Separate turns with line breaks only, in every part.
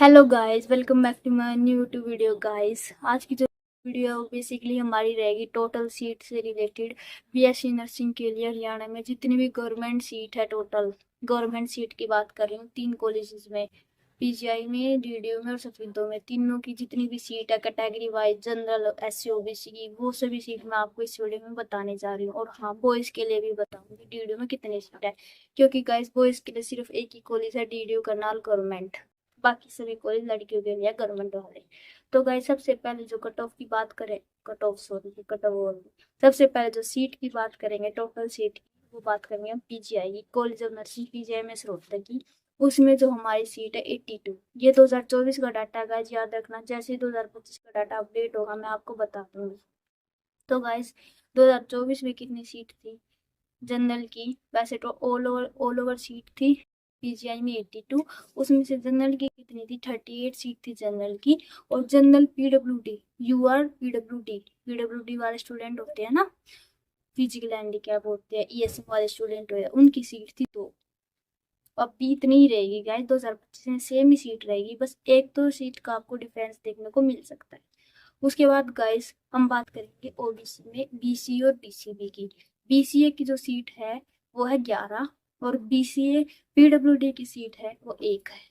Hello guys, welcome back to my new YouTube video guys. आज की जो video basically हमारी रहेगी टोटल सीट से रिलेटेड। बीएससी नर्सिंग के लिए हरियाणा में जितनी भी गवर्नमेंट सीट है, टोटल गवर्नमेंट सीट की बात कर रही हूँ। 3 कॉलेजेस में, पीजीआई में, डीडीयू में और सफीदों में, तीनों की जितनी भी सीट है category wise, general, SC, OBC की, वो सभी सीट मैं आपको इस वीडियो में बताने जा रही हूँ। और हाँ, बॉयज़ के लिए भी बताऊंगी डीडीयू में कितनी सीट है, क्योंकि गाइस बॉयज़ के लिए सिर्फ एक ही कॉलेज है, डीडीयू करनाल गवर्नमेंट। बाकी सभी कॉलेज लड़कियों के लिए गवर्नमेंट वाले। तो गाइस सबसे पहले जो कट ऑफ की बात करें, कट ऑफ सबसे पहले जो सीट की बात करेंगे, टोटल सीट की, वो बात करेंगे हम पीजीआई की, कॉलेज ऑफ नर्सिंग पीजीआई में रोहतक की। उसमें जो हमारी सीट है 82। ये 2024 का डाटा है गाइस, याद रखना। जैसे 2025 का डाटा अपडेट होगा मैं आपको बता दूंगी। तो गाइस 2024 में कितनी सीट थी जनरल की? वैसे तो ऑल ओवर सीट थी पीजीआई में 82। उसमें से जनरल की कितनी थी? 38 सीट थी जनरल की। और general PWD, U R PWD वाले स्टूडेंट होते हैं ना, फिजिकल हैंडीकैप होते हैं, ईएसएम वाले स्टूडेंट होते हैं, उनकी सीट थी 2। अब भी इतनी ही रहेगी गाइस, 2025 में सेम ही सीट रहेगी, बस एक दो सीट का आपको डिफरेंस देखने को मिल सकता है। उसके बाद गाइस हम बात करेंगे ओबीसी में, बीसी और बीसीबी की। बीसीए की जो सीट है वो है 11, और बीसीए पीडब्ल्यूडी की सीट है वो 1 है।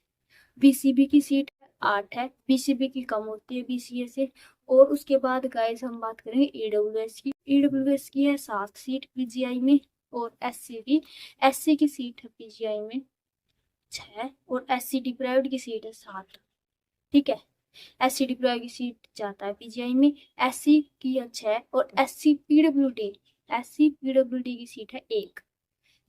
बीसीबी की सीट 8 है, बीसीबी की कम होती है बीसीए से। और उसके बाद गाइस हम बात करेंगे ईडब्ल्यूएस की। ईडब्ल्यूएस की है 7 सीट पीजीआई में। और एससी की सीट है पीजीआई में 6, और एससी डिप्राइव्ड की सीट है 7। ठीक है, एससी डिप्राइव्ड की सीट जाता है पीजीआई में, एससी की है 6, और एससी पीडब्ल्यूडी की सीट है 1।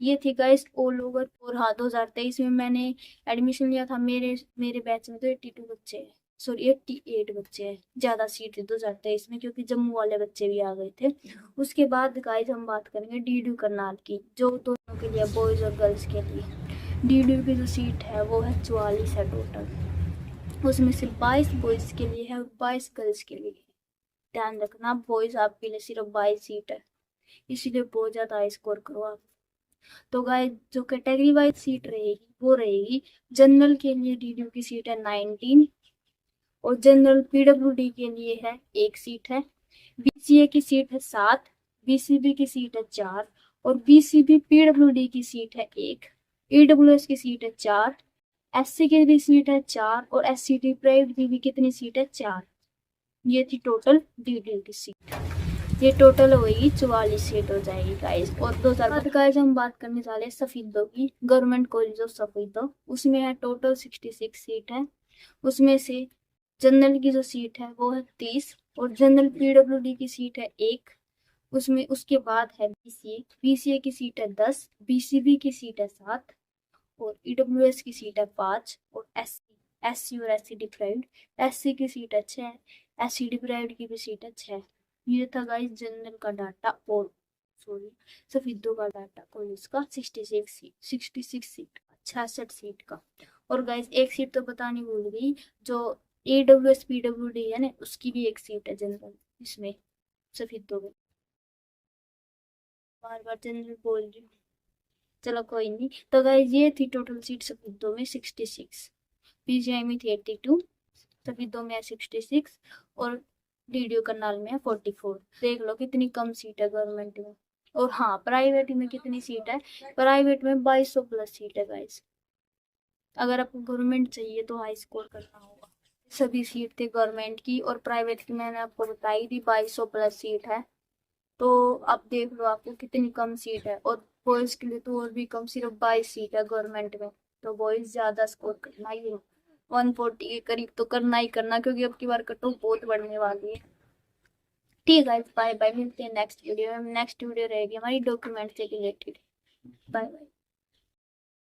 ये थी गाइस ऑल ओवर। और हाँ, 2023 में मैंने एडमिशन लिया था, मेरे मेरे बैच में तो 82 बच्चे हैं, सॉरी 88 बच्चे हैं। ज़्यादा सीट थी 2023 में, क्योंकि जम्मू वाले बच्चे भी आ गए थे। उसके बाद गाइस हम बात करेंगे डीडीयू करनाल की, जो दोनों के लिए, बॉयज़ और गर्ल्स के लिए। डीडीयू की जो सीट है वो है 44 है टोटल। उसमें से 22 बॉयज़ के लिए है और 22 गर्ल्स के लिए है। ध्यान रखना, बॉयज़ आपके लिए सिर्फ 22 सीट है, इसीलिए बहुत ज़्यादा हाई स्कोर करो आप। तो गाइस जो कैटेगरी वाइज सीट रहेगी वो रहेगी, जनरल के लिए डीडीयू की सीट है 19, और जनरल पीडब्ल्यूडी के लिए है 1 सीट है। बीसीए की सीट है 7, बीसीबी की सीट है 4, और बीसीबी पीडब्ल्यूडी की सीट है 1, ईडब्ल्यूएस की सीट है 4, एससी की भी सीट है 4, और एससी डिप्राइव्ड की भी कितनी सीट है? 4। ये थी टोटल डीडीयू की सीट। ये टोटल होगी 44 सीट हो जाएगी गाइस। और 2000 गाइस हम बात करने वाले सफीदों की, गवर्नमेंट कॉलेज ऑफ सफीदो। उसमें है टोटल 66 सीट है। उसमें से जनरल की जो सीट है वो है 30, और जनरल पीडब्ल्यूडी की सीट है 1। उसमें उसके बाद है बीसीए की सीट है 10, बीसीबी की सीट है 7, और ईडब्ल्यूएस की सीट है 5, और एससी और एससी डिप्राइव्ड, एससी की सीट है 6, एससी डिप्राइव्ड की भी सीट है 6। ये था गाइस जनरल का डाटा, और सॉरी सफीदों का डाटा कॉलेज का 66 सीट का, 66 सीट का। और गाइस एक सीट तो बतानी भूल गई, जो एडब्ल्यूएस पीडब्ल्यूडी है ना, उसकी भी एक सीट है जनरल इसमें, सफीदों में। बार बार जनरल बोल रही हूँ, चलो कोई नहीं। तो गाइस ये थी टोटल सीट सफीदों में 66, पीजीआई में थी 82, सफीदों में है 66, और डीडीयू करनाल में है 44। देख लो कितनी कम सीट है गवर्नमेंट में। और हाँ, प्राइवेट में कितनी सीट है? प्राइवेट में 2200 प्लस सीट है गाइस। अगर आपको गवर्नमेंट चाहिए तो हाई स्कोर करना होगा। सभी सीट थी गवर्नमेंट की, और प्राइवेट की मैंने आपको बताई थी 2200 प्लस सीट है। तो आप देख लो आपको कितनी कम सीट है। और बॉयज के लिए तो और भी कम, सिर्फ 22 सीट है गवर्नमेंट में। तो बॉयज ज्यादा स्कोर करना ही है, 140 के करीब तो करना ही करना, क्योंकि अब की बार कट ऑफ बहुत बढ़ने वाली है। ठीक है, बाय बाय, मिलते हैं नेक्स्ट वीडियो में। नेक्स्ट वीडियो रहेगी हमारी डॉक्यूमेंट से रिलेटेड। Bye bye.